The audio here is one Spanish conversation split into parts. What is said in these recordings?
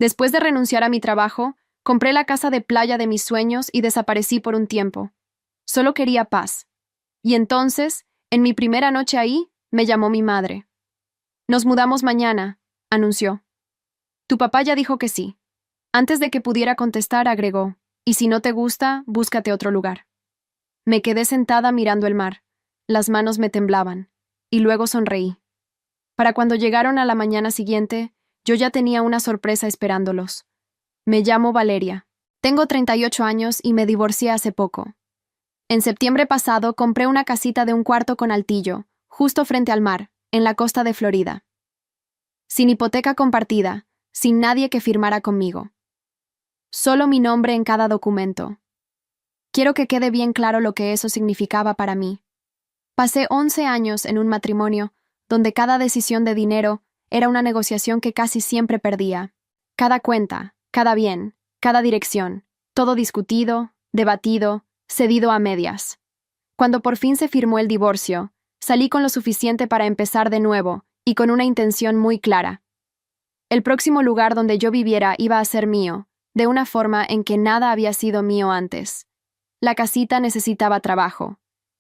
Después de renunciar a mi trabajo, compré la casa de playa de mis sueños y desaparecí por un tiempo. Solo quería paz. Y entonces, en mi primera noche ahí, me llamó mi madre. Nos mudamos mañana, anunció. Tu papá ya dijo que sí. Antes de que pudiera contestar, agregó, y si no te gusta, búscate otro lugar. Me quedé sentada mirando el mar. Las manos me temblaban. Y luego sonreí. Para cuando llegaron a la mañana siguiente, yo ya tenía una sorpresa esperándolos. Me llamo Valeria. Tengo 38 años y me divorcié hace poco. En septiembre pasado compré una casita de un cuarto con altillo, justo frente al mar, en la costa de Florida. Sin hipoteca compartida, sin nadie que firmara conmigo. Solo mi nombre en cada documento. Quiero que quede bien claro lo que eso significaba para mí. Pasé 11 años en un matrimonio donde cada decisión de dinero era una negociación que casi siempre perdía. Cada cuenta, cada bien, cada dirección, todo discutido, debatido, cedido a medias. Cuando por fin se firmó el divorcio, salí con lo suficiente para empezar de nuevo y con una intención muy clara. El próximo lugar donde yo viviera iba a ser mío, de una forma en que nada había sido mío antes. La casita necesitaba trabajo.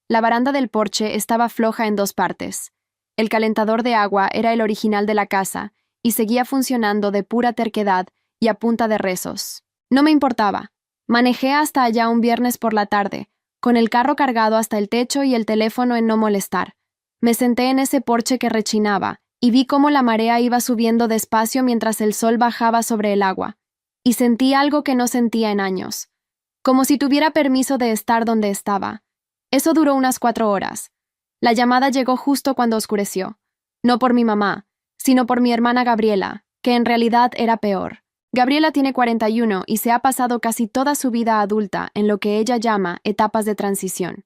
La baranda del porche estaba floja en 2 partes. El calentador de agua era el original de la casa y seguía funcionando de pura terquedad y a punta de rezos. No me importaba. Manejé hasta allá un viernes por la tarde, con el carro cargado hasta el techo y el teléfono en no molestar. Me senté en ese porche que rechinaba y vi cómo la marea iba subiendo despacio mientras el sol bajaba sobre el agua. Y sentí algo que no sentía en años. Como si tuviera permiso de estar donde estaba. Eso duró unas 4 horas. La llamada llegó justo cuando oscureció. No por mi mamá, sino por mi hermana Gabriela, que en realidad era peor. Gabriela tiene 41 y se ha pasado casi toda su vida adulta en lo que ella llama etapas de transición.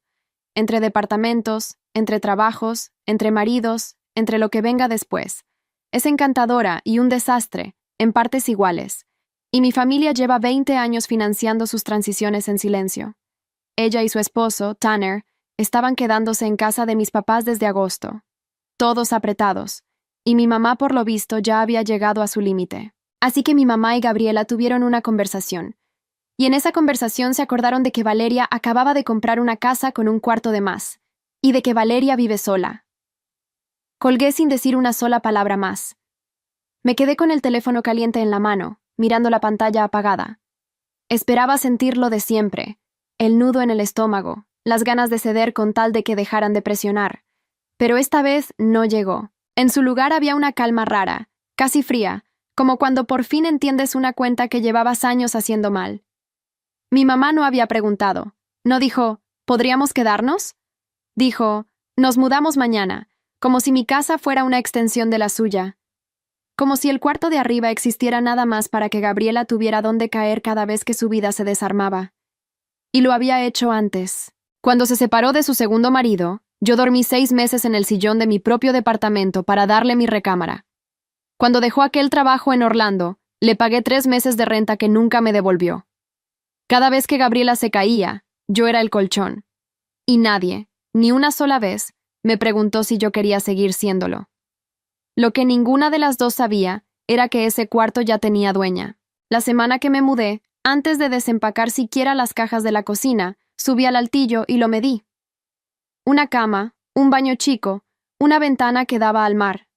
Entre departamentos, entre trabajos, entre maridos, entre lo que venga después. Es encantadora y un desastre, en partes iguales. Y mi familia lleva 20 años financiando sus transiciones en silencio. Ella y su esposo, Tanner, estaban quedándose en casa de mis papás desde agosto. Todos apretados. Y mi mamá, por lo visto, ya había llegado a su límite. Así que mi mamá y Gabriela tuvieron una conversación. Y en esa conversación se acordaron de que Valeria acababa de comprar una casa con un cuarto de más. Y de que Valeria vive sola. Colgué sin decir una sola palabra más. Me quedé con el teléfono caliente en la mano, mirando la pantalla apagada. Esperaba sentir lo de siempre, el nudo en el estómago, las ganas de ceder con tal de que dejaran de presionar. Pero esta vez no llegó. En su lugar había una calma rara, casi fría, como cuando por fin entiendes una cuenta que llevabas años haciendo mal. Mi mamá no había preguntado. No dijo, ¿podríamos quedarnos? Dijo, nos mudamos mañana, como si mi casa fuera una extensión de la suya. Como si el cuarto de arriba existiera nada más para que Gabriela tuviera dónde caer cada vez que su vida se desarmaba. Y lo había hecho antes. Cuando se separó de su segundo marido, yo dormí 6 meses en el sillón de mi propio departamento para darle mi recámara. Cuando dejó aquel trabajo en Orlando, le pagué 3 meses de renta que nunca me devolvió. Cada vez que Gabriela se caía, yo era el colchón. Y nadie, ni una sola vez, me preguntó si yo quería seguir siéndolo. Lo que ninguna de las dos sabía era que ese cuarto ya tenía dueña. La semana que me mudé, antes de desempacar siquiera las cajas de la cocina, subí al altillo y lo medí. Una cama, un baño chico, una ventana que daba al mar.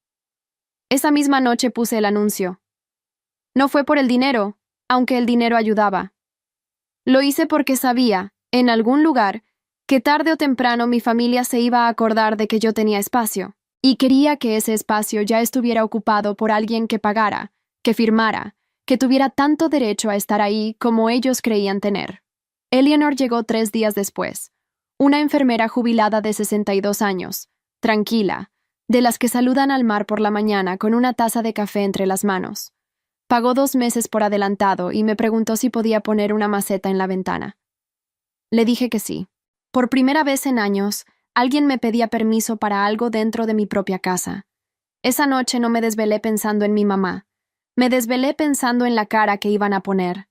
Esa misma noche puse el anuncio. No fue por el dinero, aunque el dinero ayudaba. Lo hice porque sabía, en algún lugar, que tarde o temprano mi familia se iba a acordar de que yo tenía espacio. Y quería que ese espacio ya estuviera ocupado por alguien que pagara, que firmara, que tuviera tanto derecho a estar ahí como ellos creían tener. Eleanor llegó 3 días después, una enfermera jubilada de 62 años, tranquila, de las que saludan al mar por la mañana con una taza de café entre las manos. Pagó 2 meses por adelantado y me preguntó si podía poner una maceta en la ventana. Le dije que sí. Por primera vez en años, alguien me pedía permiso para algo dentro de mi propia casa. Esa noche no me desvelé pensando en mi mamá. Me desvelé pensando en la cara que iban a poner.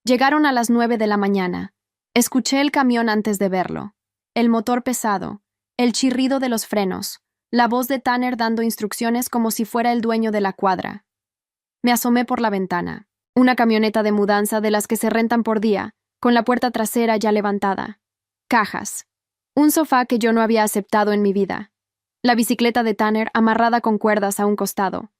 Llegaron a las 9 de la mañana. Escuché el camión antes de verlo. El motor pesado, el chirrido de los frenos, la voz de Tanner dando instrucciones como si fuera el dueño de la cuadra. Me asomé por la ventana. Una camioneta de mudanza de las que se rentan por día, con la puerta trasera ya levantada. Cajas. Un sofá que yo no había aceptado en mi vida. La bicicleta de Tanner amarrada con cuerdas a un costado.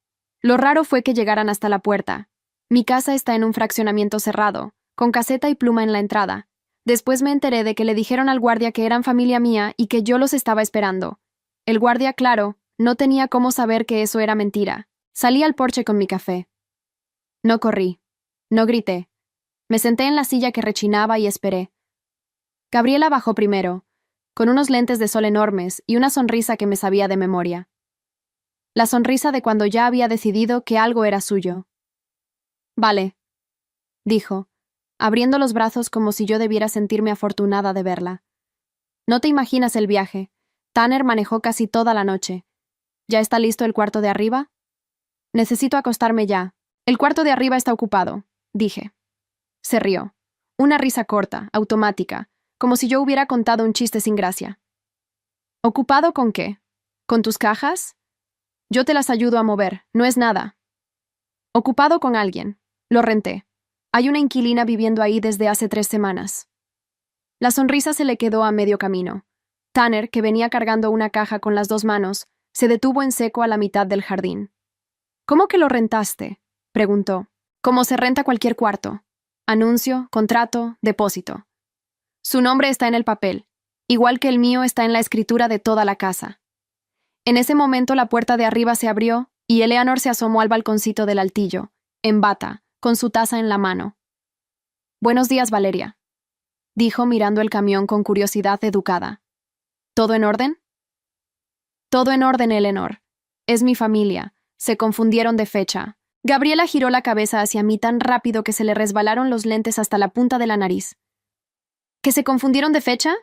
Lo raro fue que llegaran hasta la puerta. Mi casa está en un fraccionamiento cerrado, con caseta y pluma en la entrada. Después me enteré de que le dijeron al guardia que eran familia mía y que yo los estaba esperando. El guardia, claro, no tenía cómo saber que eso era mentira. Salí al porche con mi café. No corrí. No grité. Me senté en la silla que rechinaba y esperé. Gabriela bajó primero, con unos lentes de sol enormes y una sonrisa que me sabía de memoria. La sonrisa de cuando ya había decidido que algo era suyo. Vale, dijo, abriendo los brazos como si yo debiera sentirme afortunada de verla. No te imaginas el viaje. Tanner manejó casi toda la noche. ¿Ya está listo el cuarto de arriba? Necesito acostarme ya. El cuarto de arriba está ocupado, dije. Se rió. Una risa corta, automática, como si yo hubiera contado un chiste sin gracia. ¿Ocupado con qué? ¿Con tus cajas? Yo te las ayudo a mover, no es nada. Ocupado con alguien. Lo renté. Hay una inquilina viviendo ahí desde hace 3 semanas. La sonrisa se le quedó a medio camino. Tanner, que venía cargando una caja con las 2 manos, se detuvo en seco a la mitad del jardín. ¿Cómo que lo rentaste?, preguntó. Como se renta cualquier cuarto. Anuncio, contrato, depósito. Su nombre está en el papel, igual que el mío está en la escritura de toda la casa. En ese momento la puerta de arriba se abrió y Eleanor se asomó al balconcito del altillo, en bata, con su taza en la mano. «Buenos días, Valeria», dijo mirando el camión con curiosidad educada. ¿Todo en orden? Todo en orden, Eleanor. Es mi familia. Se confundieron de fecha. Gabriela giró la cabeza hacia mí tan rápido que se le resbalaron los lentes hasta la punta de la nariz. ¿Que se confundieron de fecha?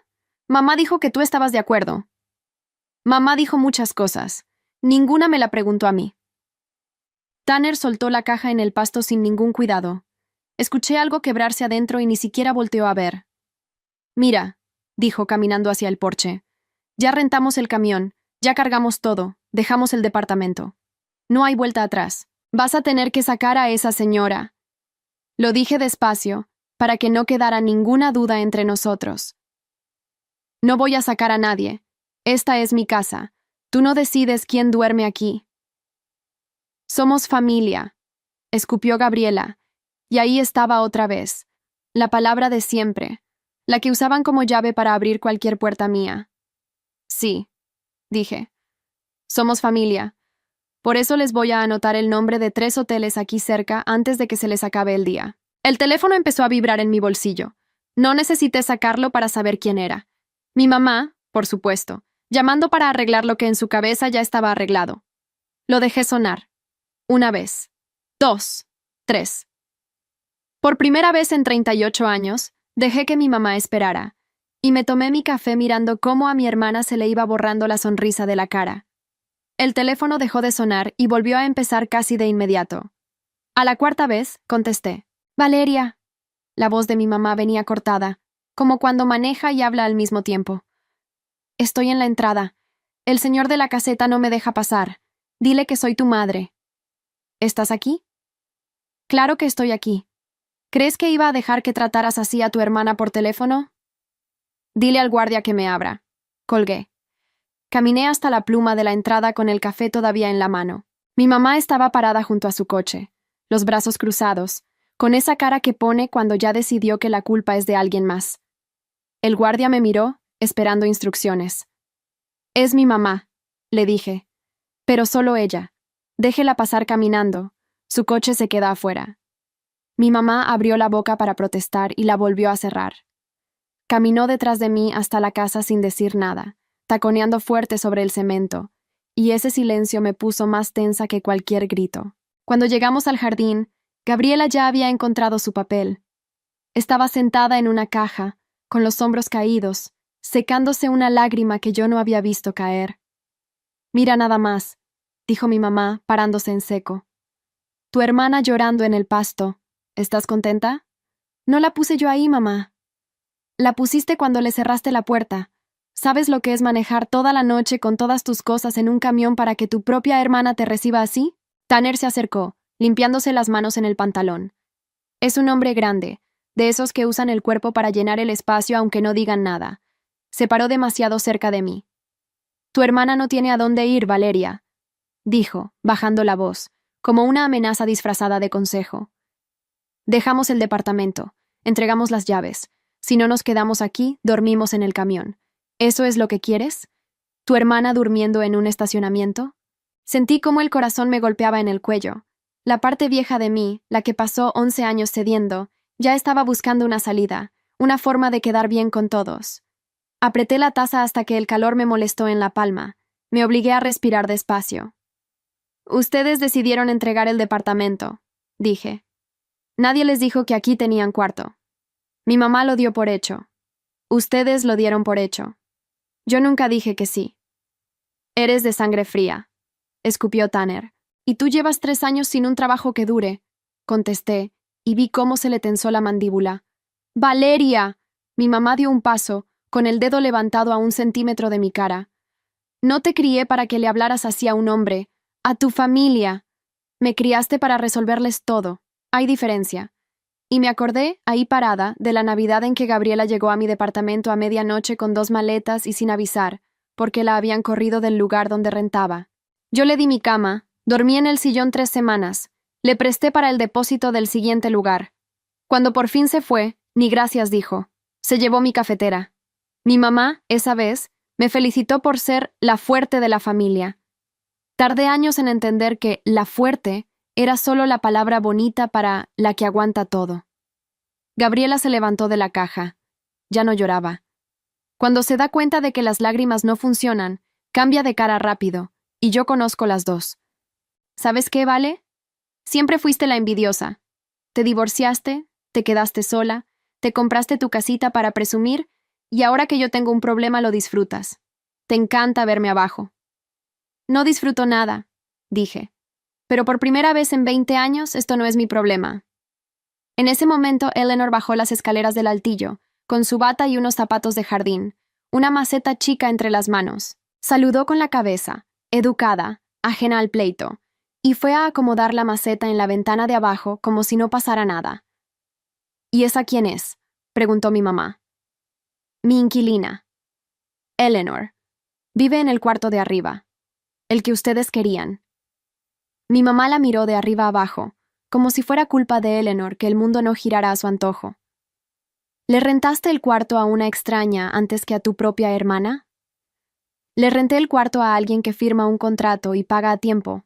Mamá dijo que tú estabas de acuerdo. Mamá dijo muchas cosas. Ninguna me la preguntó a mí. Tanner soltó la caja en el pasto sin ningún cuidado. Escuché algo quebrarse adentro y ni siquiera volteó a ver. Mira, dijo caminando hacia el porche. Ya rentamos el camión, ya cargamos todo, dejamos el departamento. No hay vuelta atrás. Vas a tener que sacar a esa señora. Lo dije despacio, para que no quedara ninguna duda entre nosotros. No voy a sacar a nadie. Esta es mi casa. Tú no decides quién duerme aquí. Somos familia, escupió Gabriela, y ahí estaba otra vez, la palabra de siempre, la que usaban como llave para abrir cualquier puerta mía. Sí, dije. Somos familia. Por eso les voy a anotar el nombre de 3 hoteles aquí cerca antes de que se les acabe el día. El teléfono empezó a vibrar en mi bolsillo. No necesité sacarlo para saber quién era. Mi mamá, por supuesto, llamando para arreglar lo que en su cabeza ya estaba arreglado. Lo dejé sonar. 1 vez. 2. 3. Por primera vez en 38 años, dejé que mi mamá esperara, y me tomé mi café mirando cómo a mi hermana se le iba borrando la sonrisa de la cara. El teléfono dejó de sonar y volvió a empezar casi de inmediato. A la 4ª vez, contesté. «Valeria». La voz de mi mamá venía cortada, como cuando maneja y habla al mismo tiempo. «Estoy en la entrada. El señor de la caseta no me deja pasar. Dile que soy tu madre». «¿Estás aquí?» «Claro que estoy aquí. ¿Crees que iba a dejar que trataras así a tu hermana por teléfono?» «Dile al guardia que me abra». Colgué. Caminé hasta la pluma de la entrada con el café todavía en la mano. Mi mamá estaba parada junto a su coche, los brazos cruzados, con esa cara que pone cuando ya decidió que la culpa es de alguien más. El guardia me miró, esperando instrucciones. «Es mi mamá», le dije. «Pero solo ella. Déjela pasar caminando. Su coche se queda afuera». Mi mamá abrió la boca para protestar y la volvió a cerrar. Caminó detrás de mí hasta la casa sin decir nada, taconeando fuerte sobre el cemento, y ese silencio me puso más tensa que cualquier grito. Cuando llegamos al jardín, Gabriela ya había encontrado su papel. Estaba sentada en una caja, con los hombros caídos, secándose una lágrima que yo no había visto caer. «Mira nada más», dijo mi mamá, parándose en seco. «Tu hermana llorando en el pasto. ¿Estás contenta?» «No la puse yo ahí, mamá». «La pusiste cuando le cerraste la puerta. ¿Sabes lo que es manejar toda la noche con todas tus cosas en un camión para que tu propia hermana te reciba así?» Tanner se acercó, limpiándose las manos en el pantalón. Es un hombre grande, de esos que usan el cuerpo para llenar el espacio aunque no digan nada. Se paró demasiado cerca de mí. Tu hermana no tiene a dónde ir, Valeria, dijo, bajando la voz, como una amenaza disfrazada de consejo. Dejamos el departamento, entregamos las llaves. Si no nos quedamos aquí, dormimos en el camión. ¿Eso es lo que quieres? ¿Tu hermana durmiendo en un estacionamiento? Sentí cómo el corazón me golpeaba en el cuello. La parte vieja de mí, la que pasó 11 años cediendo, ya estaba buscando una salida, una forma de quedar bien con todos. Apreté la taza hasta que el calor me molestó en la palma. Me obligué a respirar despacio. Ustedes decidieron entregar el departamento, dije. Nadie les dijo que aquí tenían cuarto. Mi mamá lo dio por hecho. Ustedes lo dieron por hecho. Yo nunca dije que sí. Eres de sangre fría, escupió Tanner. Y tú llevas 3 años sin un trabajo que dure, contesté, y vi cómo se le tensó la mandíbula. ¡Valeria! Mi mamá dio un paso, con el dedo levantado a 1 centímetro de mi cara. No te crié para que le hablaras así a un hombre, a tu familia. Me criaste para resolverles todo. Hay diferencia. Y me acordé, ahí parada, de la Navidad en que Gabriela llegó a mi departamento a medianoche con 2 maletas y sin avisar, porque la habían corrido del lugar donde rentaba. Yo le di mi cama, dormí en el sillón 3 semanas, le presté para el depósito del siguiente lugar. Cuando por fin se fue, ni gracias dijo. Se llevó mi cafetera. Mi mamá, esa vez, me felicitó por ser la fuerte de la familia. Tardé años en entender que la fuerte era solo la palabra bonita para la que aguanta todo. Gabriela se levantó de la caja. Ya no lloraba. Cuando se da cuenta de que las lágrimas no funcionan, cambia de cara rápido, y yo conozco las dos. ¿Sabes qué, Vale? Siempre fuiste la envidiosa. Te divorciaste, te quedaste sola, te compraste tu casita para presumir, y ahora que yo tengo un problema lo disfrutas. Te encanta verme abajo. No disfruto nada, dije. Pero por primera vez en 20 años esto no es mi problema. En ese momento Eleanor bajó las escaleras del altillo, con su bata y unos zapatos de jardín, una maceta chica entre las manos. Saludó con la cabeza, educada, ajena al pleito, y fue a acomodar la maceta en la ventana de abajo como si no pasara nada. ¿Y esa quién es?, preguntó mi mamá. Mi inquilina. Eleanor. Vive en el cuarto de arriba. El que ustedes querían. Mi mamá la miró de arriba abajo, como si fuera culpa de Eleanor que el mundo no girara a su antojo. ¿Le rentaste el cuarto a una extraña antes que a tu propia hermana? Le renté el cuarto a alguien que firma un contrato y paga a tiempo.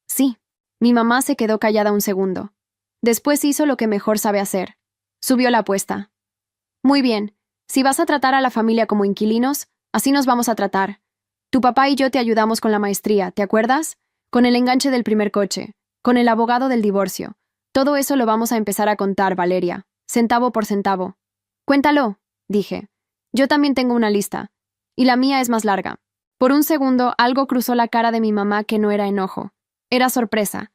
Sí. Mi mamá se quedó callada un segundo. Después hizo lo que mejor sabe hacer. Subió la apuesta. Muy bien. Si vas a tratar a la familia como inquilinos, así nos vamos a tratar. Tu papá y yo te ayudamos con la maestría, ¿te acuerdas? Con el enganche del primer coche, con el abogado del divorcio. Todo eso lo vamos a empezar a contar, Valeria, centavo por centavo. Cuéntalo, dije. Yo también tengo una lista, y la mía es más larga. Por un segundo, algo cruzó la cara de mi mamá que no era enojo. Era sorpresa.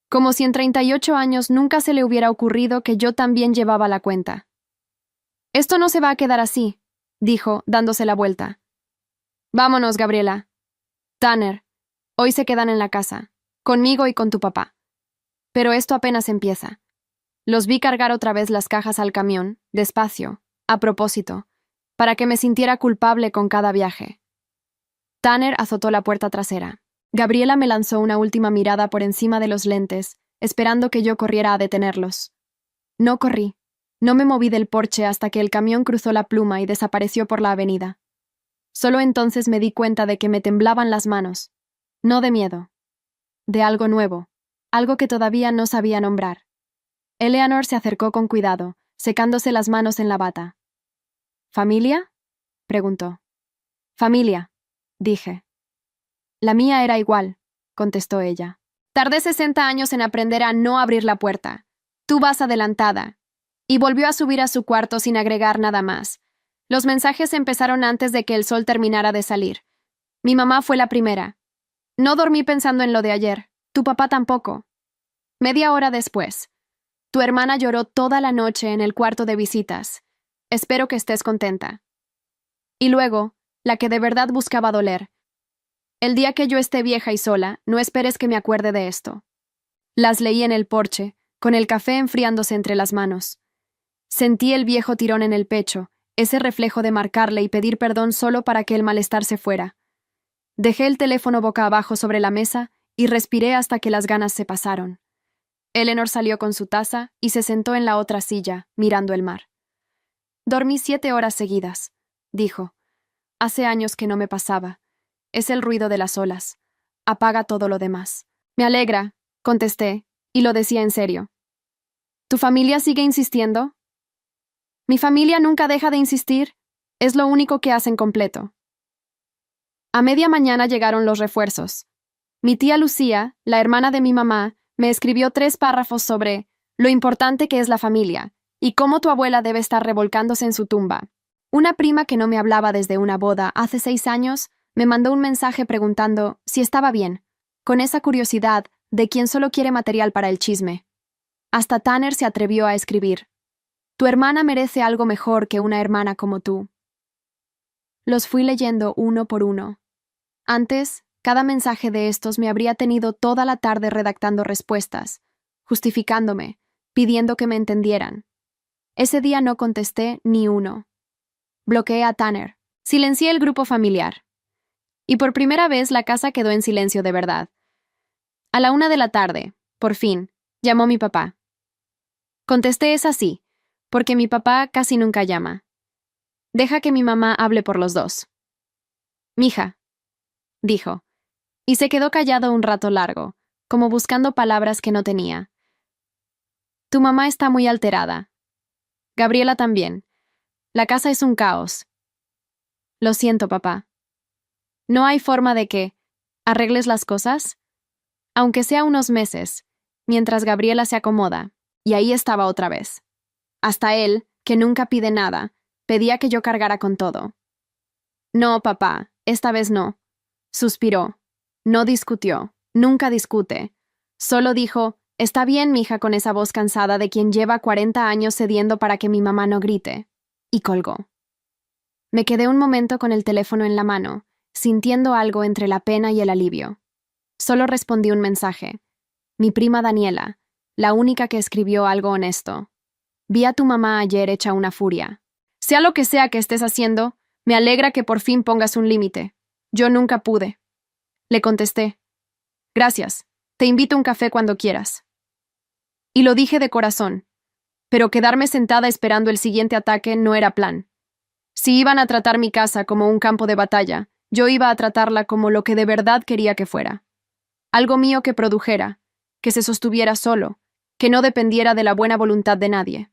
Como si en 38 años nunca se le hubiera ocurrido que yo también llevaba la cuenta. Esto no se va a quedar así, dijo, dándose la vuelta. Vámonos, Gabriela. Tanner, hoy se quedan en la casa, conmigo y con tu papá. Pero esto apenas empieza. Los vi cargar otra vez las cajas al camión, despacio, a propósito, para que me sintiera culpable con cada viaje. Tanner azotó la puerta trasera. Gabriela me lanzó una última mirada por encima de los lentes, esperando que yo corriera a detenerlos. No corrí. No me moví del porche hasta que el camión cruzó la pluma y desapareció por la avenida. Solo entonces me di cuenta de que me temblaban las manos. No de miedo. De algo nuevo. Algo que todavía no sabía nombrar. Eleanor se acercó con cuidado, secándose las manos en la bata. ¿Familia?, preguntó. Familia, dije. La mía era igual, contestó ella. Tardé 60 años en aprender a no abrir la puerta. Tú vas adelantada. Y volvió a subir a su cuarto sin agregar nada más. Los mensajes empezaron antes de que el sol terminara de salir. Mi mamá fue la primera. No dormí pensando en lo de ayer. Tu papá tampoco. Media hora después. Tu hermana lloró toda la noche en el cuarto de visitas. Espero que estés contenta. Y luego, la que de verdad buscaba doler. El día que yo esté vieja y sola, no esperes que me acuerde de esto. Las leí en el porche, con el café enfriándose entre las manos. Sentí el viejo tirón en el pecho, ese reflejo de marcarle y pedir perdón solo para que el malestar se fuera. Dejé el teléfono boca abajo sobre la mesa y respiré hasta que las ganas se pasaron. Eleanor salió con su taza y se sentó en la otra silla, mirando el mar. «Dormí 7 horas seguidas», dijo. «Hace años que no me pasaba. Es el ruido de las olas. Apaga todo lo demás». «Me alegra», contesté, y lo decía en serio. «¿Tu familia sigue insistiendo?» «Mi familia nunca deja de insistir. Es lo único que hacen completo». A media mañana llegaron los refuerzos. Mi tía Lucía, la hermana de mi mamá, me escribió 3 párrafos sobre lo importante que es la familia y cómo tu abuela debe estar revolcándose en su tumba. Una prima que no me hablaba desde una boda hace 6 años me mandó un mensaje preguntando si estaba bien, con esa curiosidad de quien solo quiere material para el chisme. Hasta Tanner se atrevió a escribir: «Tu hermana merece algo mejor que una hermana como tú». Los fui leyendo uno por uno. Antes, cada mensaje de estos me habría tenido toda la tarde redactando respuestas, justificándome, pidiendo que me entendieran. Ese día no contesté ni uno. Bloqueé a Tanner. Silencié el grupo familiar. Y por primera vez la casa quedó en silencio de verdad. A la 1 de la tarde, por fin, llamó mi papá. Contesté es así, porque mi papá casi nunca llama. Deja que mi mamá hable por los dos. «Mija», dijo, y se quedó callado un rato largo, como buscando palabras que no tenía. «Tu mamá está muy alterada. Gabriela también. La casa es un caos». «Lo siento, papá». «¿No hay forma de que arregles las cosas? Aunque sea unos meses, mientras Gabriela se acomoda». Y ahí estaba otra vez. Hasta él, que nunca pide nada, pedía que yo cargara con todo. «No, papá, esta vez no», suspiró. No discutió, nunca discute. Solo dijo: «Está bien, mija», con esa voz cansada de quien lleva 40 años cediendo para que mi mamá no grite. Y colgó. Me quedé un momento con el teléfono en la mano, sintiendo algo entre la pena y el alivio. Solo respondí un mensaje. Mi prima Daniela, la única que escribió algo honesto. «Vi a tu mamá ayer hecha una furia. Sea lo que sea que estés haciendo, me alegra que por fin pongas un límite. Yo nunca pude». Le contesté: «Gracias, te invito a un café cuando quieras». Y lo dije de corazón, pero quedarme sentada esperando el siguiente ataque no era plan. Si iban a tratar mi casa como un campo de batalla, yo iba a tratarla como lo que de verdad quería que fuera. Algo mío que produjera, que se sostuviera solo, que no dependiera de la buena voluntad de nadie.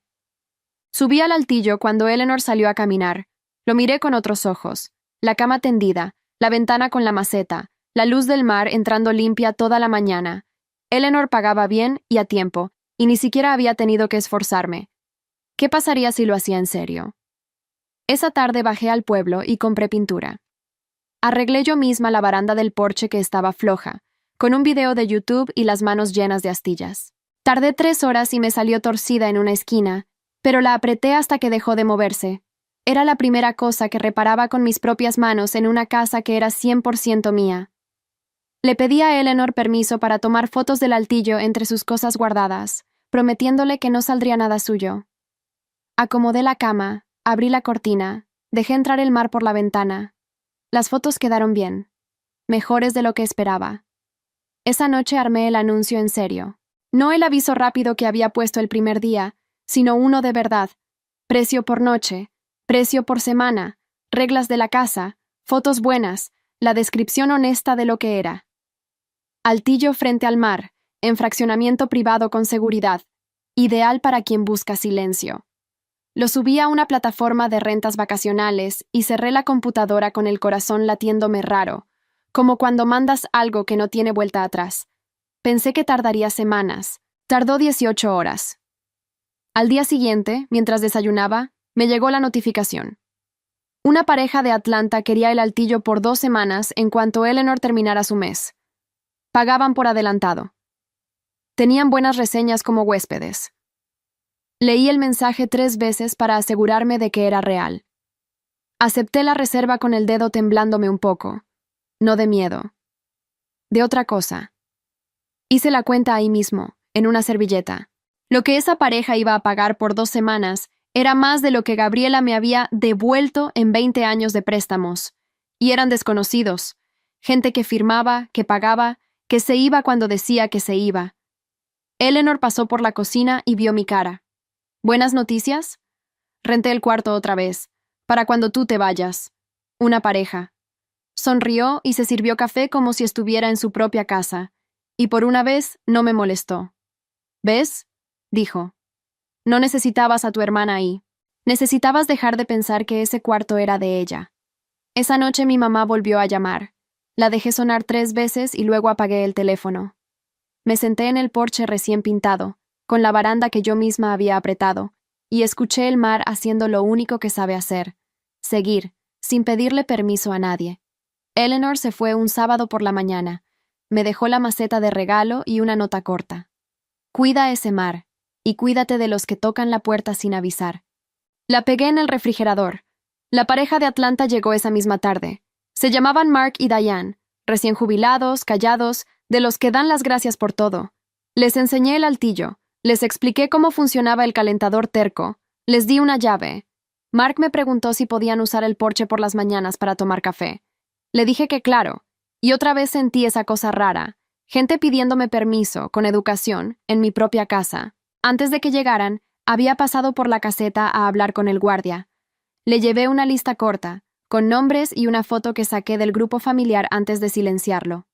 Subí al altillo cuando Eleanor salió a caminar. Lo miré con otros ojos. La cama tendida, la ventana con la maceta, la luz del mar entrando limpia toda la mañana. Eleanor pagaba bien y a tiempo, y ni siquiera había tenido que esforzarme. ¿Qué pasaría si lo hacía en serio? Esa tarde bajé al pueblo y compré pintura. Arreglé yo misma la baranda del porche que estaba floja, con un video de YouTube y las manos llenas de astillas. Tardé 3 horas y me salió torcida en una esquina, pero la apreté hasta que dejó de moverse. Era la primera cosa que reparaba con mis propias manos en una casa que era 100% mía. Le pedí a Eleanor permiso para tomar fotos del altillo entre sus cosas guardadas, prometiéndole que no saldría nada suyo. Acomodé la cama, abrí la cortina, dejé entrar el mar por la ventana. Las fotos quedaron bien, mejores de lo que esperaba. Esa noche armé el anuncio en serio. No el aviso rápido que había puesto el primer día, sino uno de verdad. Precio por noche, precio por semana, reglas de la casa, fotos buenas, la descripción honesta de lo que era. Altillo frente al mar, en fraccionamiento privado con seguridad, ideal para quien busca silencio. Lo subí a una plataforma de rentas vacacionales y cerré la computadora con el corazón latiéndome raro, como cuando mandas algo que no tiene vuelta atrás. Pensé que tardaría semanas. Tardó 18 horas. Al día siguiente, mientras desayunaba, me llegó la notificación. Una pareja de Atlanta quería el altillo por 2 semanas en cuanto Eleanor terminara su mes. Pagaban por adelantado. Tenían buenas reseñas como huéspedes. Leí el mensaje 3 veces para asegurarme de que era real. Acepté la reserva con el dedo temblándome un poco. No de miedo. De otra cosa. Hice la cuenta ahí mismo, en una servilleta. Lo que esa pareja iba a pagar por 2 semanas era más de lo que Gabriela me había devuelto en 20 años de préstamos. Y eran desconocidos. Gente que firmaba, que pagaba, que se iba cuando decía que se iba. Eleanor pasó por la cocina y vio mi cara. ¿Buenas noticias? Renté el cuarto otra vez, para cuando tú te vayas. Una pareja. Sonrió y se sirvió café como si estuviera en su propia casa, y por una vez no me molestó. ¿Ves? Dijo. No necesitabas a tu hermana ahí. Necesitabas dejar de pensar que ese cuarto era de ella. Esa noche mi mamá volvió a llamar. La dejé sonar 3 veces y luego apagué el teléfono. Me senté en el porche recién pintado, con la baranda que yo misma había apretado, y escuché el mar haciendo lo único que sabe hacer, seguir, sin pedirle permiso a nadie. Eleanor se fue un sábado por la mañana. Me dejó la maceta de regalo y una nota corta. Cuida ese mar, y cuídate de los que tocan la puerta sin avisar. La pegué en el refrigerador. La pareja de Atlanta llegó esa misma tarde. Se llamaban Mark y Diane, recién jubilados, callados, de los que dan las gracias por todo. Les enseñé el altillo, les expliqué cómo funcionaba el calentador terco, les di una llave. Mark me preguntó si podían usar el porche por las mañanas para tomar café. Le dije que claro, y otra vez sentí esa cosa rara, gente pidiéndome permiso, con educación, en mi propia casa. Antes de que llegaran, había pasado por la caseta a hablar con el guardia. Le llevé una lista corta, con nombres y una foto que saqué del grupo familiar antes de silenciarlo.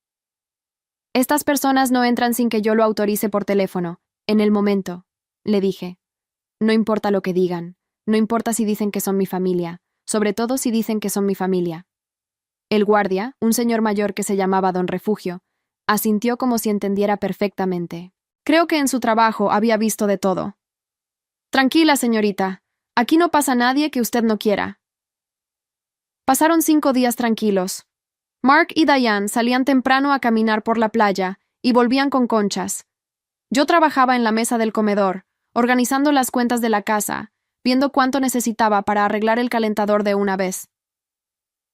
Estas personas no entran sin que yo lo autorice por teléfono, en el momento, le dije. No importa lo que digan, no importa si dicen que son mi familia, sobre todo si dicen que son mi familia. El guardia, un señor mayor que se llamaba Don Refugio, asintió como si entendiera perfectamente. Creo que en su trabajo había visto de todo. Tranquila, señorita. Aquí no pasa nadie que usted no quiera. Pasaron 5 días tranquilos. Mark y Diane salían temprano a caminar por la playa y volvían con conchas. Yo trabajaba en la mesa del comedor, organizando las cuentas de la casa, viendo cuánto necesitaba para arreglar el calentador de una vez.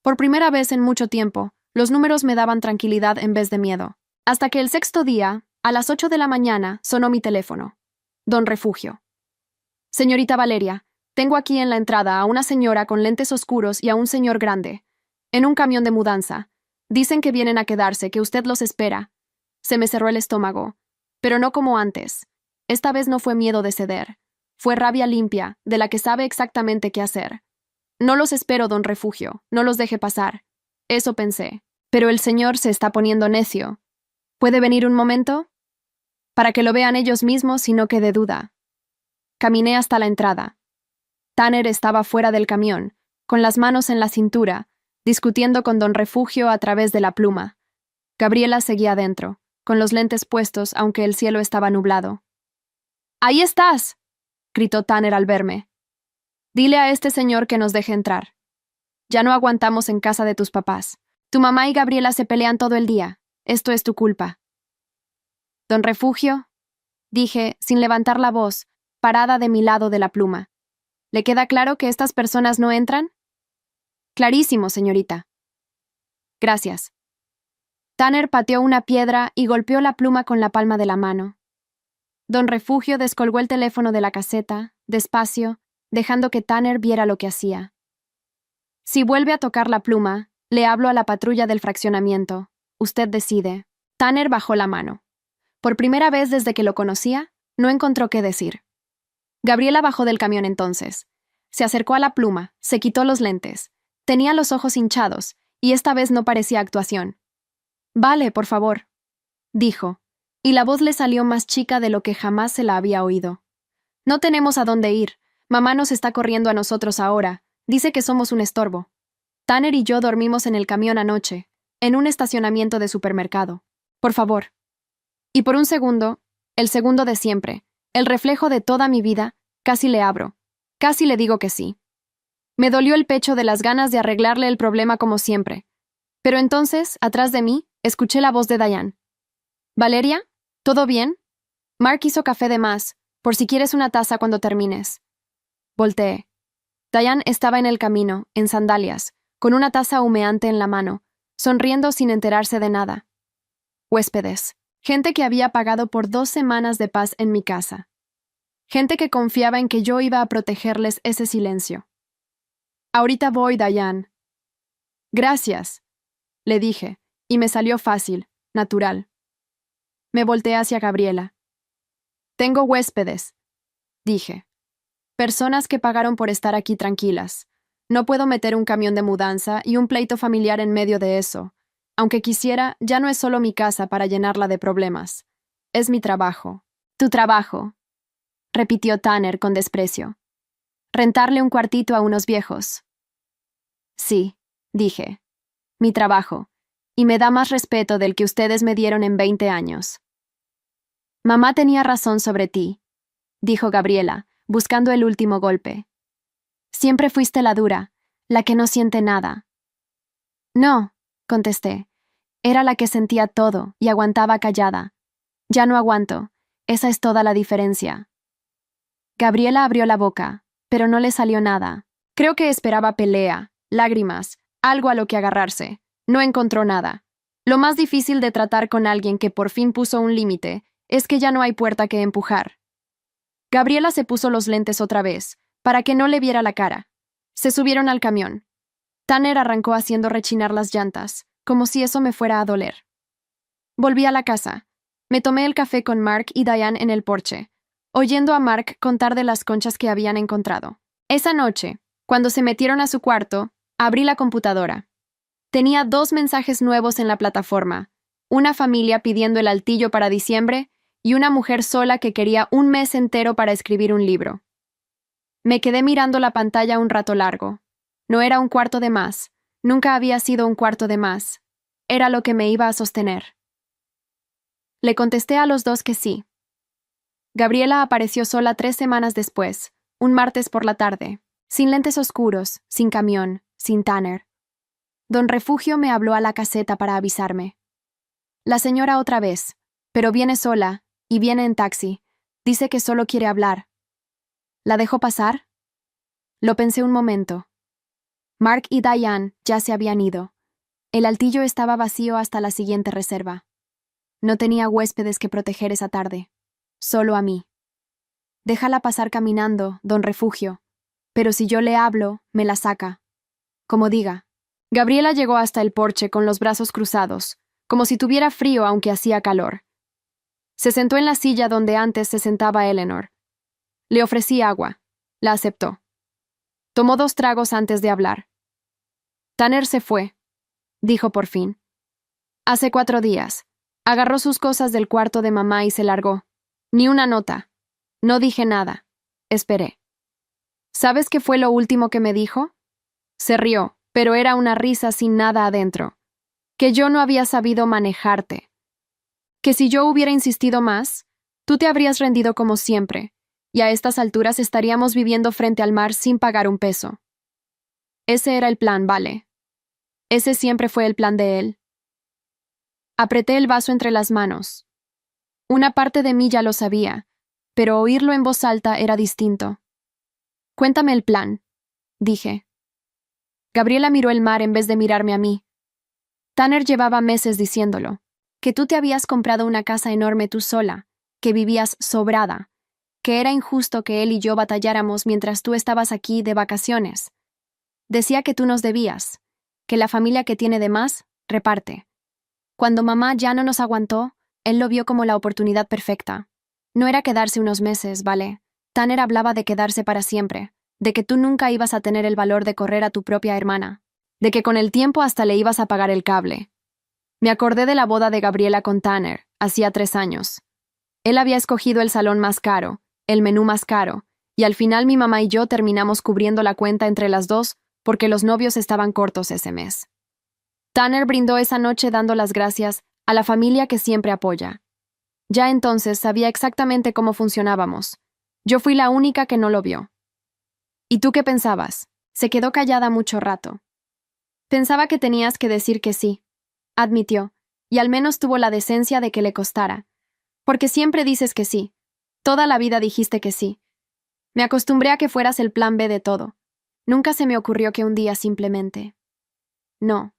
Por primera vez en mucho tiempo, los números me daban tranquilidad en vez de miedo. Hasta que el 6.º día, a las 8 de la mañana, sonó mi teléfono. Don Refugio. Señorita Valeria, tengo aquí en la entrada a una señora con lentes oscuros y a un señor grande, en un camión de mudanza. Dicen que vienen a quedarse, que usted los espera. Se me cerró el estómago, pero no como antes. Esta vez no fue miedo de ceder. Fue rabia limpia, de la que sabe exactamente qué hacer. No los espero, don Refugio, no los deje pasar. Eso pensé. Pero el señor se está poniendo necio. ¿Puede venir un momento? Para que lo vean ellos mismos y no quede duda. Caminé hasta la entrada. Tanner estaba fuera del camión, con las manos en la cintura, discutiendo con don Refugio a través de la pluma. Gabriela seguía dentro, con los lentes puestos aunque el cielo estaba nublado. ¡Ahí estás!, gritó Tanner al verme. Dile a este señor que nos deje entrar. Ya no aguantamos en casa de tus papás. Tu mamá y Gabriela se pelean todo el día. Esto es tu culpa. Don Refugio, dije, sin levantar la voz, parada de mi lado de la pluma. ¿Le queda claro que estas personas no entran? Clarísimo, señorita. Gracias. Tanner pateó una piedra y golpeó la pluma con la palma de la mano. Don Refugio descolgó el teléfono de la caseta, despacio, dejando que Tanner viera lo que hacía. Si vuelve a tocar la pluma, le hablo a la patrulla del fraccionamiento. Usted decide. Tanner bajó la mano. Por primera vez desde que lo conocía, no encontró qué decir. Gabriela bajó del camión entonces. Se acercó a la pluma, se quitó los lentes. Tenía los ojos hinchados, y esta vez no parecía actuación. Vale, por favor, dijo, y la voz le salió más chica de lo que jamás se la había oído. No tenemos a dónde ir. Mamá nos está corriendo a nosotros ahora. Dice que somos un estorbo. Tanner y yo dormimos en el camión anoche, en un estacionamiento de supermercado. Por favor. Y por un segundo, el segundo de siempre, el reflejo de toda mi vida, casi le abro. Casi le digo que sí. Me dolió el pecho de las ganas de arreglarle el problema como siempre. Pero entonces, atrás de mí, escuché la voz de Diane. «Valeria, ¿todo bien? Mark hizo café de más, por si quieres una taza cuando termines». Volteé. Diane estaba en el camino, en sandalias, con una taza humeante en la mano, sonriendo sin enterarse de nada. Huéspedes. Gente que había pagado por 2 semanas de paz en mi casa. Gente que confiaba en que yo iba a protegerles ese silencio. Ahorita voy, Diane. Gracias, le dije, y me salió fácil, natural. Me volteé hacia Gabriela. Tengo huéspedes, dije. Personas que pagaron por estar aquí tranquilas. No puedo meter un camión de mudanza y un pleito familiar en medio de eso. Aunque quisiera, ya no es solo mi casa para llenarla de problemas. Es mi trabajo. Tu trabajo, repitió Tanner con desprecio. Rentarle un cuartito a unos viejos. Sí, dije. Mi trabajo. Y me da más respeto del que ustedes me dieron en 20 años. Mamá tenía razón sobre ti, dijo Gabriela, buscando el último golpe. Siempre fuiste la dura, la que no siente nada. No, contesté. Era la que sentía todo y aguantaba callada. Ya no aguanto. Esa es toda la diferencia. Gabriela abrió la boca, pero no le salió nada. Creo que esperaba pelea, lágrimas, algo a lo que agarrarse. No encontró nada. Lo más difícil de tratar con alguien que por fin puso un límite es que ya no hay puerta que empujar. Gabriela se puso los lentes otra vez, para que no le viera la cara. Se subieron al camión. Tanner arrancó haciendo rechinar las llantas, como si eso me fuera a doler. Volví a la casa. Me tomé el café con Mark y Diane en el porche, oyendo a Mark contar de las conchas que habían encontrado. Esa noche, cuando se metieron a su cuarto, abrí la computadora. Tenía 2 mensajes nuevos en la plataforma, una familia pidiendo el altillo para diciembre y una mujer sola que quería un mes entero para escribir un libro. Me quedé mirando la pantalla un rato largo. No era un cuarto de más, nunca había sido un cuarto de más. Era lo que me iba a sostener. Le contesté a los 2 que sí. Gabriela apareció sola 3 semanas después, un martes por la tarde, sin lentes oscuros, sin camión, sin Tanner. Don Refugio me habló a la caseta para avisarme. La señora otra vez, pero viene sola, y viene en taxi. Dice que solo quiere hablar. ¿La dejo pasar? Lo pensé un momento. Mark y Diane ya se habían ido. El altillo estaba vacío hasta la siguiente reserva. No tenía huéspedes que proteger esa tarde. Solo a mí. Déjala pasar caminando, don Refugio. Pero si yo le hablo, me la saca. Como diga. Gabriela llegó hasta el porche con los brazos cruzados, como si tuviera frío aunque hacía calor. Se sentó en la silla donde antes se sentaba Eleanor. Le ofrecí agua. La aceptó. Tomó 2 tragos antes de hablar. Tanner se fue, dijo por fin. Hace 4 días. Agarró sus cosas del cuarto de mamá y se largó. Ni una nota. No dije nada. Esperé. ¿Sabes qué fue lo último que me dijo? Se rió, pero era una risa sin nada adentro. Que yo no había sabido manejarte. Que si yo hubiera insistido más, tú te habrías rendido como siempre, y a estas alturas estaríamos viviendo frente al mar sin pagar un peso. Ese era el plan, ¿vale? Ese siempre fue el plan de él. Apreté el vaso entre las manos. Una parte de mí ya lo sabía, pero oírlo en voz alta era distinto. Cuéntame el plan, dije. Gabriela miró el mar en vez de mirarme a mí. Tanner llevaba meses diciéndolo, que tú te habías comprado una casa enorme tú sola, que vivías sobrada, que era injusto que él y yo batalláramos mientras tú estabas aquí de vacaciones. Decía que tú nos debías, que la familia que tiene de más, reparte. Cuando mamá ya no nos aguantó, él lo vio como la oportunidad perfecta. No era quedarse unos meses, ¿vale? Tanner hablaba de quedarse para siempre, de que tú nunca ibas a tener el valor de correr a tu propia hermana, de que con el tiempo hasta le ibas a pagar el cable. Me acordé de la boda de Gabriela con Tanner, hacía 3 años. Él había escogido el salón más caro, el menú más caro, y al final mi mamá y yo terminamos cubriendo la cuenta entre las dos porque los novios estaban cortos ese mes. Tanner brindó esa noche dando las gracias a la familia que siempre apoya. Ya entonces sabía exactamente cómo funcionábamos. Yo fui la única que no lo vio. ¿Y tú qué pensabas? Se quedó callada mucho rato. Pensaba que tenías que decir que sí, admitió, y al menos tuvo la decencia de que le costara. Porque siempre dices que sí. Toda la vida dijiste que sí. Me acostumbré a que fueras el plan B de todo. Nunca se me ocurrió que un día simplemente... No.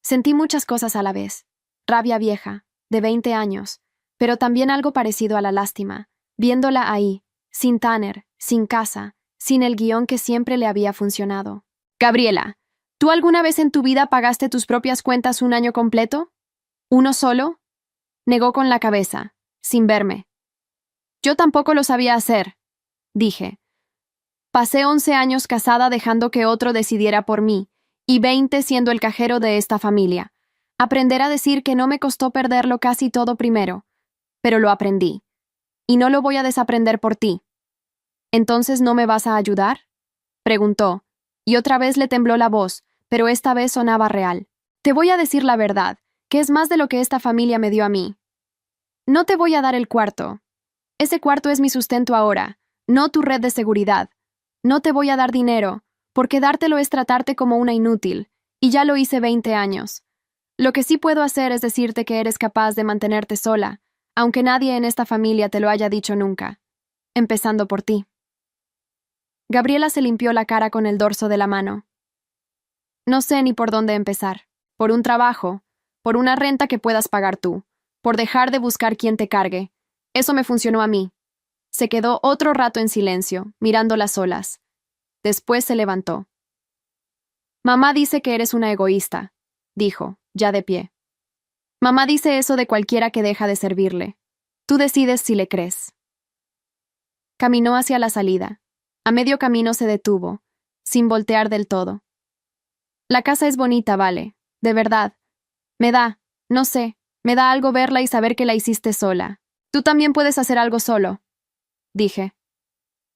Sentí muchas cosas a la vez. Rabia vieja, de 20 años, pero también algo parecido a la lástima, viéndola ahí, sin Tanner, sin casa, sin el guión que siempre le había funcionado. Gabriela, ¿tú alguna vez en tu vida pagaste tus propias cuentas un año completo? ¿Uno solo? Negó con la cabeza, sin verme. Yo tampoco lo sabía hacer, dije. Pasé 11 años casada dejando que otro decidiera por mí, y 20 siendo el cajero de esta familia. Aprender a decir que no me costó perderlo casi todo primero, pero lo aprendí. Y no lo voy a desaprender por ti. ¿Entonces no me vas a ayudar? Preguntó, y otra vez le tembló la voz, pero esta vez sonaba real. Te voy a decir la verdad, que es más de lo que esta familia me dio a mí. No te voy a dar el cuarto. Ese cuarto es mi sustento ahora, no tu red de seguridad. No te voy a dar dinero, porque dártelo es tratarte como una inútil, y ya lo hice 20 años. Lo que sí puedo hacer es decirte que eres capaz de mantenerte sola, aunque nadie en esta familia te lo haya dicho nunca. Empezando por ti. Gabriela se limpió la cara con el dorso de la mano. No sé ni por dónde empezar. Por un trabajo, por una renta que puedas pagar tú, por dejar de buscar quien te cargue. Eso me funcionó a mí. Se quedó otro rato en silencio, mirando las olas. Después se levantó. Mamá dice que eres una egoísta, dijo, ya de pie. Mamá dice eso de cualquiera que deja de servirle. Tú decides si le crees. Caminó hacia la salida. A medio camino se detuvo, sin voltear del todo. La casa es bonita, vale, de verdad. No sé, me da algo verla y saber que la hiciste sola. Tú también puedes hacer algo solo, dije.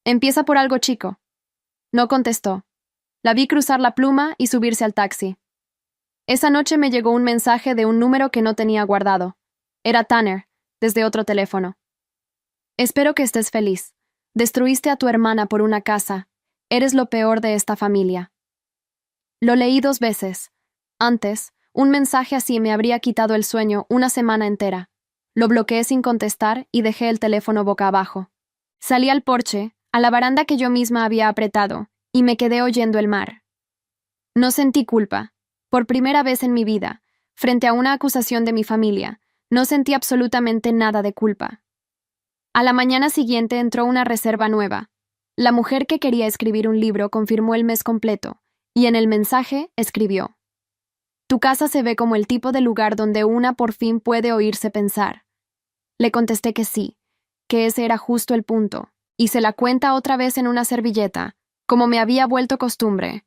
Empieza por algo chico. No contestó. La vi cruzar la pluma y subirse al taxi. Esa noche me llegó un mensaje de un número que no tenía guardado. Era Tanner, desde otro teléfono. Espero que estés feliz. Destruiste a tu hermana por una casa. Eres lo peor de esta familia. Lo leí 2 veces. Antes, un mensaje así me habría quitado el sueño una semana entera. Lo bloqueé sin contestar y dejé el teléfono boca abajo. Salí al porche, a la baranda que yo misma había apretado, y me quedé oyendo el mar. No sentí culpa. Por primera vez en mi vida, frente a una acusación de mi familia, no sentí absolutamente nada de culpa. A la mañana siguiente entró una reserva nueva. La mujer que quería escribir un libro confirmó el mes completo, y en el mensaje escribió: Tu casa se ve como el tipo de lugar donde una por fin puede oírse pensar. Le contesté que sí, que ese era justo el punto. Hice la cuenta otra vez en una servilleta, como me había vuelto costumbre.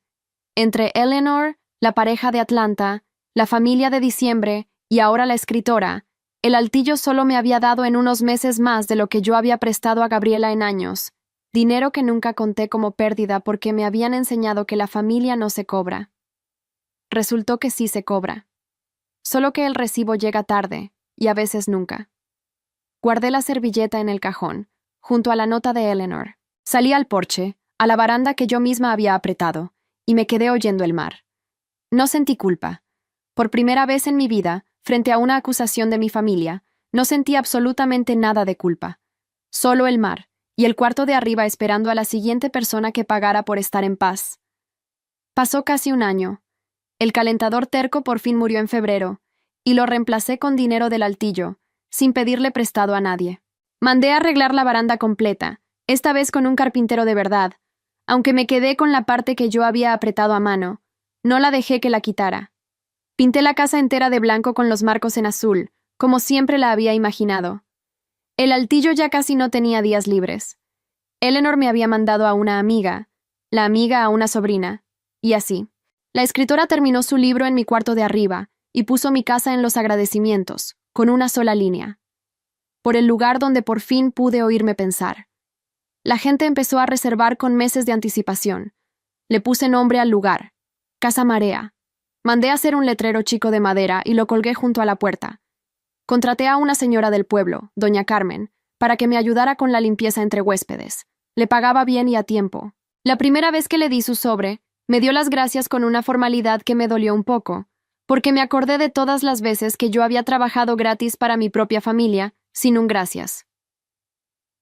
Entre Eleanor, la pareja de Atlanta, la familia de diciembre y ahora la escritora, el altillo solo me había dado en unos meses más de lo que yo había prestado a Gabriela en años, dinero que nunca conté como pérdida porque me habían enseñado que la familia no se cobra. Resultó que sí se cobra. Solo que el recibo llega tarde, y a veces nunca. Guardé la servilleta en el cajón, junto a la nota de Eleanor. Salí al porche, a la baranda que yo misma había apretado, y me quedé oyendo el mar. No sentí culpa. Por primera vez en mi vida, frente a una acusación de mi familia, no sentí absolutamente nada de culpa. Solo el mar, y el cuarto de arriba esperando a la siguiente persona que pagara por estar en paz. Pasó casi un año. El calentador terco por fin murió en febrero, y lo reemplacé con dinero del altillo, sin pedirle prestado a nadie. Mandé a arreglar la baranda completa, esta vez con un carpintero de verdad. Aunque me quedé con la parte que yo había apretado a mano, no la dejé que la quitara. Pinté la casa entera de blanco con los marcos en azul, como siempre la había imaginado. El altillo ya casi no tenía días libres. Eleanor me había mandado a una amiga, la amiga a una sobrina, y así. La escritora terminó su libro en mi cuarto de arriba y puso mi casa en los agradecimientos, con una sola línea. Por el lugar donde por fin pude oírme pensar. La gente empezó a reservar con meses de anticipación. Le puse nombre al lugar, Casa Marea. Mandé a hacer un letrero chico de madera y lo colgué junto a la puerta. Contraté a una señora del pueblo, doña Carmen, para que me ayudara con la limpieza entre huéspedes. Le pagaba bien y a tiempo. La primera vez que le di su sobre, me dio las gracias con una formalidad que me dolió un poco, porque me acordé de todas las veces que yo había trabajado gratis para mi propia familia, sin un gracias.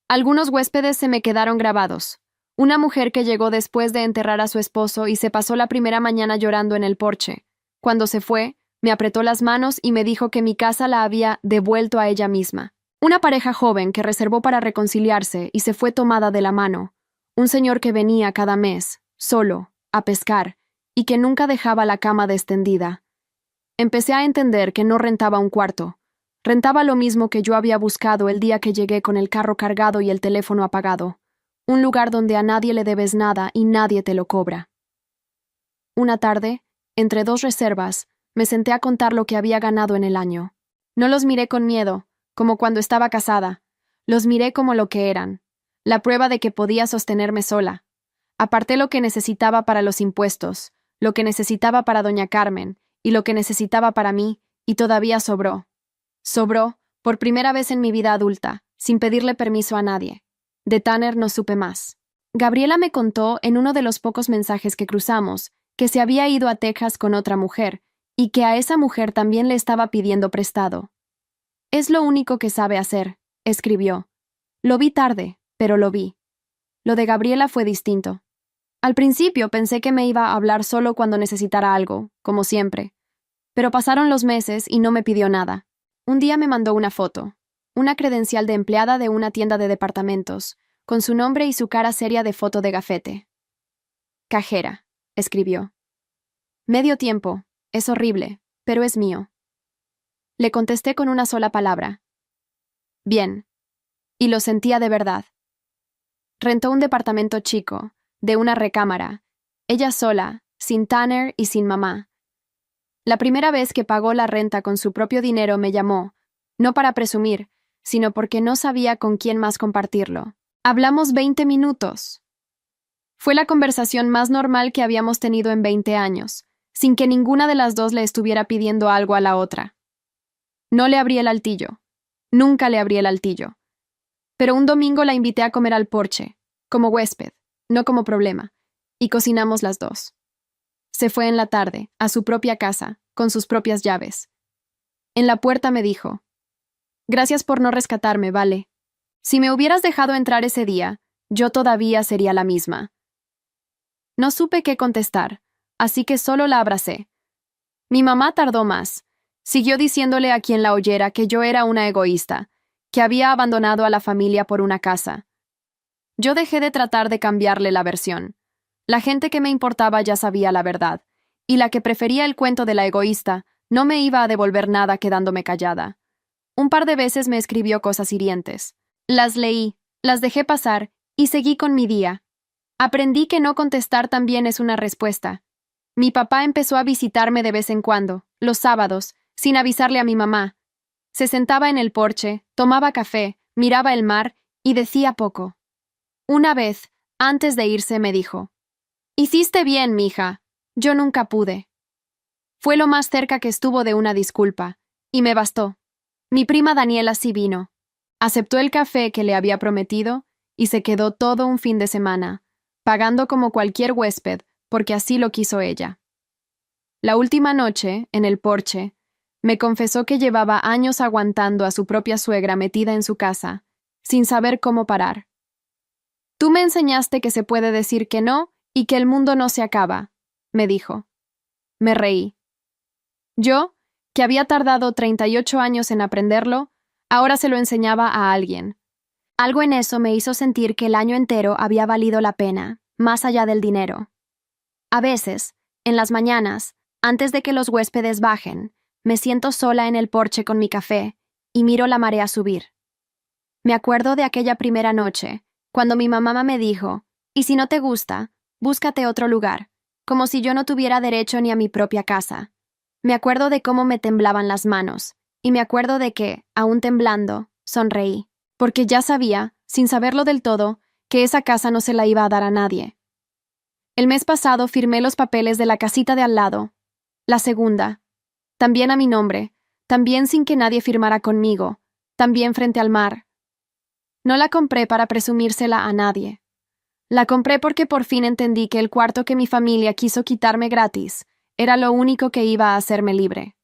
Algunos huéspedes se me quedaron grabados. Una mujer que llegó después de enterrar a su esposo y se pasó la primera mañana llorando en el porche. Cuando se fue, me apretó las manos y me dijo que mi casa la había devuelto a ella misma. Una pareja joven que reservó para reconciliarse y se fue tomada de la mano. Un señor que venía cada mes, solo, a pescar, y que nunca dejaba la cama extendida. Empecé a entender que no rentaba un cuarto. Rentaba lo mismo que yo había buscado el día que llegué con el carro cargado y el teléfono apagado. Un lugar donde a nadie le debes nada y nadie te lo cobra. Una tarde, entre dos reservas, me senté a contar lo que había ganado en el año. No los miré con miedo, como cuando estaba casada. Los miré como lo que eran, la prueba de que podía sostenerme sola. Aparté lo que necesitaba para los impuestos, lo que necesitaba para doña Carmen y lo que necesitaba para mí, y todavía sobró. Sobró, por primera vez en mi vida adulta, sin pedirle permiso a nadie. De Tanner no supe más. Gabriela me contó en uno de los pocos mensajes que cruzamos que se había ido a Texas con otra mujer y que a esa mujer también le estaba pidiendo prestado. Es lo único que sabe hacer, escribió. Lo vi tarde, pero lo vi. Lo de Gabriela fue distinto. Al principio pensé que me iba a hablar solo cuando necesitara algo, como siempre. Pero pasaron los meses y no me pidió nada. Un día me mandó una foto, una credencial de empleada de una tienda de departamentos, con su nombre y su cara seria de foto de gafete. Cajera, escribió. Medio tiempo, es horrible, pero es mío. Le contesté con una sola palabra. Bien. Y lo sentía de verdad. Rentó un departamento chico, de una recámara, ella sola, sin Tanner y sin mamá. La primera vez que pagó la renta con su propio dinero me llamó, no para presumir, sino porque no sabía con quién más compartirlo. Hablamos 20 minutos. Fue la conversación más normal que habíamos tenido en 20 años, sin que ninguna de las dos le estuviera pidiendo algo a la otra. No le abrí el altillo. Nunca le abrí el altillo. Pero un domingo la invité a comer al porche, como huésped, no como problema, y cocinamos las dos. Se fue en la tarde, a su propia casa, con sus propias llaves. En la puerta me dijo, «Gracias por no rescatarme, ¿vale? Si me hubieras dejado entrar ese día, yo todavía sería la misma». No supe qué contestar, así que solo la abracé. Mi mamá tardó más. Siguió diciéndole a quien la oyera que yo era una egoísta, que había abandonado a la familia por una casa. Yo dejé de tratar de cambiarle la versión. La gente que me importaba ya sabía la verdad, y la que prefería el cuento de la egoísta no me iba a devolver nada quedándome callada. Un par de veces me escribió cosas hirientes. Las leí, las dejé pasar, y seguí con mi día. Aprendí que no contestar también es una respuesta. Mi papá empezó a visitarme de vez en cuando, los sábados, sin avisarle a mi mamá. Se sentaba en el porche, tomaba café, miraba el mar y decía poco. Una vez, antes de irse, me dijo, «Hiciste bien, mija. Yo nunca pude». Fue lo más cerca que estuvo de una disculpa, y me bastó. Mi prima Daniela sí vino. Aceptó el café que le había prometido y se quedó todo un fin de semana, pagando como cualquier huésped, porque así lo quiso ella. La última noche, en el porche, me confesó que llevaba años aguantando a su propia suegra metida en su casa, sin saber cómo parar. «Tú me enseñaste que se puede decir que no y que el mundo no se acaba», me dijo. Me reí. Yo, que había tardado 38 años en aprenderlo, ahora se lo enseñaba a alguien. Algo en eso me hizo sentir que el año entero había valido la pena, más allá del dinero. A veces, en las mañanas, antes de que los huéspedes bajen, me siento sola en el porche con mi café y miro la marea subir. Me acuerdo de aquella primera noche, cuando mi mamá me dijo, «Y si no te gusta, búscate otro lugar», como si yo no tuviera derecho ni a mi propia casa. Me acuerdo de cómo me temblaban las manos, y me acuerdo de que, aún temblando, sonreí, porque ya sabía, sin saberlo del todo, que esa casa no se la iba a dar a nadie. El mes pasado firmé los papeles de la casita de al lado, la segunda, también a mi nombre, también sin que nadie firmara conmigo, también frente al mar. No la compré para presumírsela a nadie. La compré porque por fin entendí que el cuarto que mi familia quiso quitarme gratis era lo único que iba a hacerme libre.